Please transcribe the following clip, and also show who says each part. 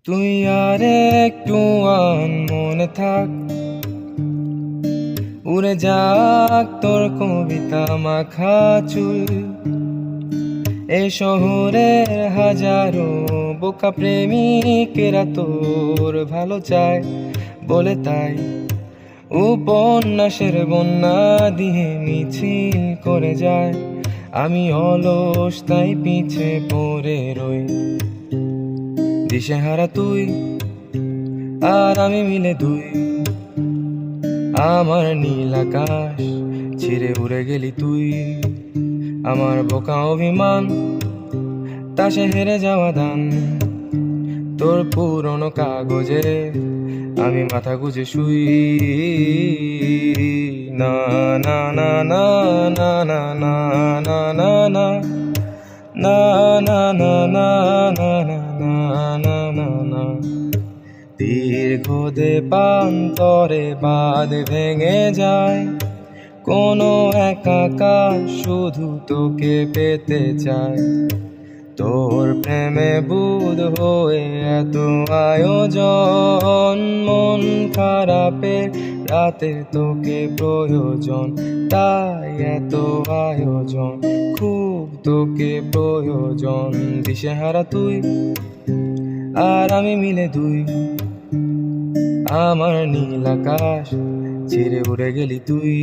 Speaker 1: তুই আর একটু মনে থাক, উড়ে যাক তোর কবিতা মাখা চুল। এই শহরের হাজারো বোকা প্রেমিকেরা তোর ভালো চায় বলে, তাই উপন্যাসের বন্যা দিয়ে মিছিল করে যায়। আমি অলস তাই পিছে পড়ে রই, দিশেহারা তুই আর আমি মিলে দুই। আমার নীল আকাশ ছিঁড়ে উড়ে গেলি তুই, আমার বোকা অভিমান তাসে হেরে যাওয়া দান। তোর পুরনো কাগজে আমি মাথা গুজে শুই। না না না না না না না না না না না না না না না না না না। দীর্ঘদে প্রান্তরে বাঁধ ভেঙে যায়, কোনো একাকার শুধু তোকে পেতে চায়। তোর প্রেমে বুধ হয়ে এত আয়োজন, মন খারাপে রাতে তোকে প্রয়োজন, তাই এত আয়োজন, খুব তোকে প্রয়োজন। দিশেহারা তুই আর আমি মিলে দুই, আমার নীল আকাশ ছেড়ে উড়ে গেলি তুই।